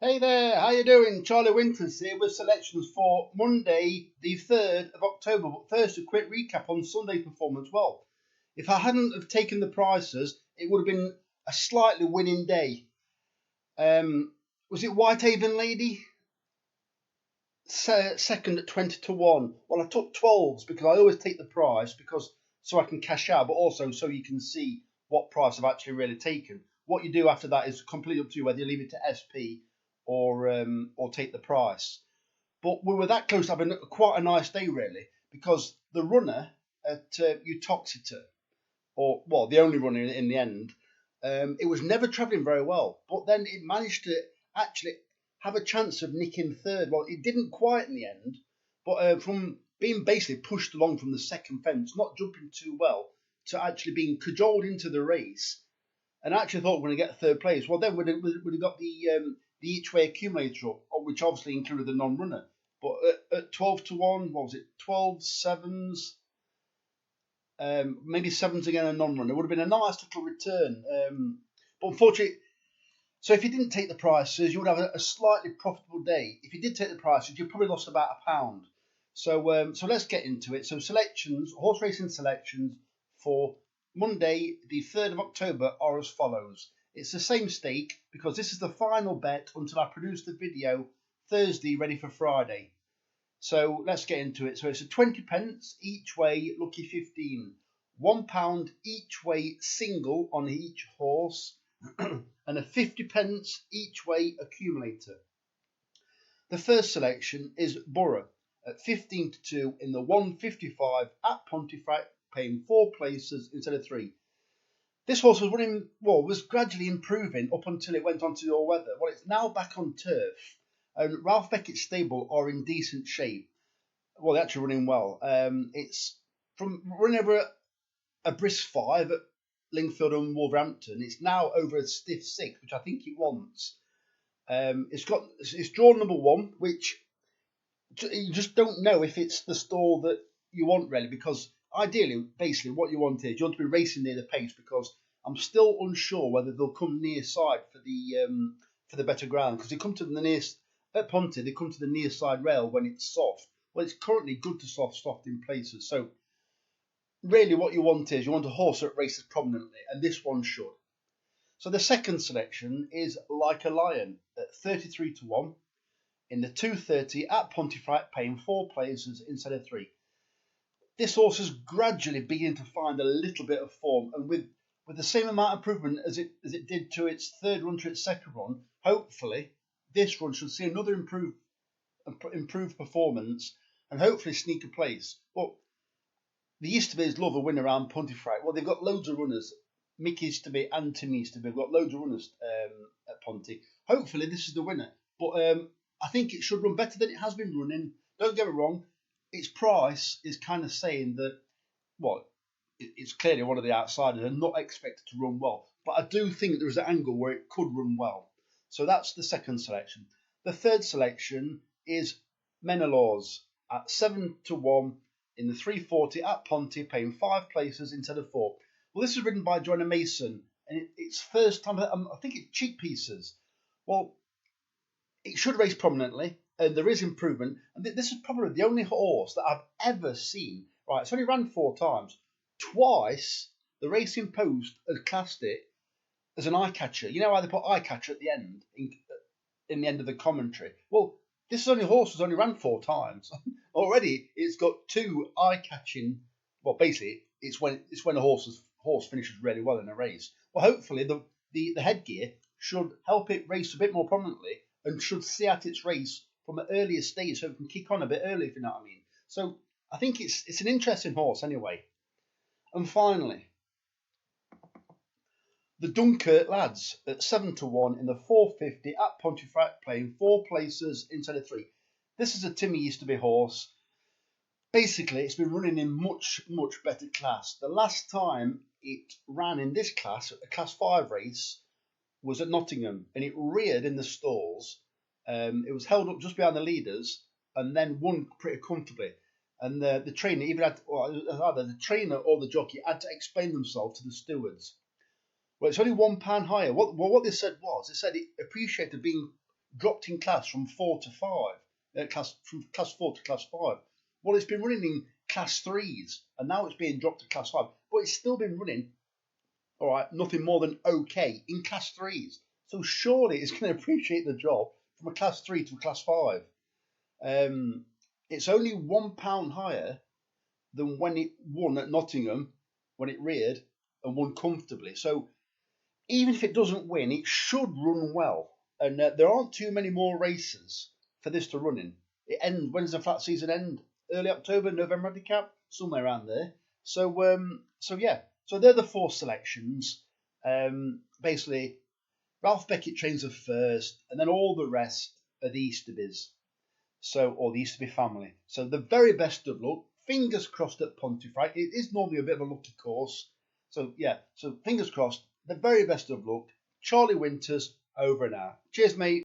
Hey there, how you doing? Charlie Winters here with selections for Monday, the 3rd of October. But first, a quick recap on Sunday's performance. Well, if I hadn't have taken the prices, it would have been a slightly winning day. Was it Whitehaven Lady? Second at 20 to 1. Well, I took 12s because I always take the price so I can cash out, but also so you can see what price I've actually really taken. What you do after that is completely up to you whether you leave it to SP or take the price. But we were that close to having quite a nice day really, because the runner at Utoxeter, or well, the only runner in the end, it was never travelling very well, but then it managed to actually have a chance of nicking third. Well, it didn't quite in the end, but from being basically pushed along from the second fence, not jumping too well, to actually being cajoled into the race, and I actually thought we were going to get third place. Well, then we'd have got the each way accumulator up, which obviously included the non-runner. But at 12 to 1, what was it? 12 sevens, maybe sevens again, a non-runner. It would have been a nice little return. But unfortunately, so if you didn't take the prices, you would have a slightly profitable day. If you did take the prices, you probably lost about £1. So let's get into it. So selections, horse racing selections for Monday, the 3rd of October are as follows. It's the same stake because this is the final bet until I produce the video Thursday ready for Friday. So let's get into it. So it's a 20 pence each way, lucky 15. £1 each way single on each horse and a 50 pence each way accumulator. The first selection is Borough at 15 to 2 in the 155 at Pontefract, paying 4 places instead of 3. This horse was gradually improving up until it went on to all weather. Well, it's now back on turf, and Ralph Beckett's stable are in decent shape. Well, they're actually running well. It's from running over a brisk 5 at Lingfield and Wolverhampton. It's now over a stiff 6, which I think it wants. It's drawn number 1, which you just don't know if it's the stall that you want really, because ideally, basically, what you want is you want to be racing near the pace, because I'm still unsure whether they'll come near side for the better ground, because they come to the near at Ponty, they come to the near side rail when it's soft. Well, it's currently good to soft in places. So really, what you want is you want a horse that races prominently, and this one should. So the second selection is Like a Lion at 33 to 1 in the 230 at Pontefract, paying 4 places instead of 3. This horse is gradually beginning to find a little bit of form, and with the same amount of improvement as it did to its third run to its second run, hopefully this run should see another improved performance and hopefully sneak a place. But the Easterby's love a win around Pontefract. Well, they've got loads of runners. Mick Easterby and Tim Easterby have got loads of runners at Ponty. Hopefully this is the winner. But I think it should run better than it has been running. Don't get me wrong. Its price is kind of saying that, well, it's clearly one of the outsiders and not expected to run well. But I do think there is an angle where it could run well. So that's the second selection. The third selection is Menelaus at 7 to 1 in the 340 at Ponty, paying 5 places instead of 4. Well, this is ridden by Joanna Mason, and it's first time, I think it's cheap pieces. Well, it should race prominently, and there is improvement. And this is probably the only horse that I've ever seen. Right, it's only ran 4 times. Twice, the Racing Post has classed it as an eye catcher. You know how they put eye catcher at the end, in the end of the commentary? Well, this is only a horse that's only ran 4 times. Already, it's got 2 eye-catching. Well, basically, it's when a horse finishes really well in a race. Well, hopefully, the headgear should help it race a bit more prominently and should see out its race from an earlier stage, so it can kick on a bit early, if you know what I mean. So I think it's an interesting horse anyway. And finally, the Dunkirk lads at 7 to 1 in the 450 at Pontefract, playing 4 places instead of 3. This is a Timmy Easterby horse. Basically, it's been running in much better class. The last time it ran in this class, a Class 5 race, was at Nottingham, and it reared in the stalls. It was held up just behind the leaders and then won pretty comfortably. And the trainer even had, either the trainer or the jockey had to explain themselves to the stewards. Well, it's only £1 higher. What they said was, they said it appreciated being dropped in class from 4 to 5, from class 4 to class 5. Well, it's been running in class 3s, and now it's being dropped to class 5, but it's still been running, all right, nothing more than okay in class 3s. So surely it's going to appreciate the drop from a class 3 to a class 5. It's only £1 higher than when it won at Nottingham, when it reared and won comfortably. So even if it doesn't win, it should run well. And there aren't too many more races for this to run in. It ends. When does the flat season end? Early October, November handicap, somewhere around there. So yeah. So they're the 4 selections. Basically, Ralph Beckett trains the first, and then all the rest are the Easterby's. Or the Easterby family. So the very best of luck. Fingers crossed at Pontefract. It is normally a bit of a lucky course. So yeah. So fingers crossed. The very best of luck. Charlie Winters, over and out. Cheers, mate.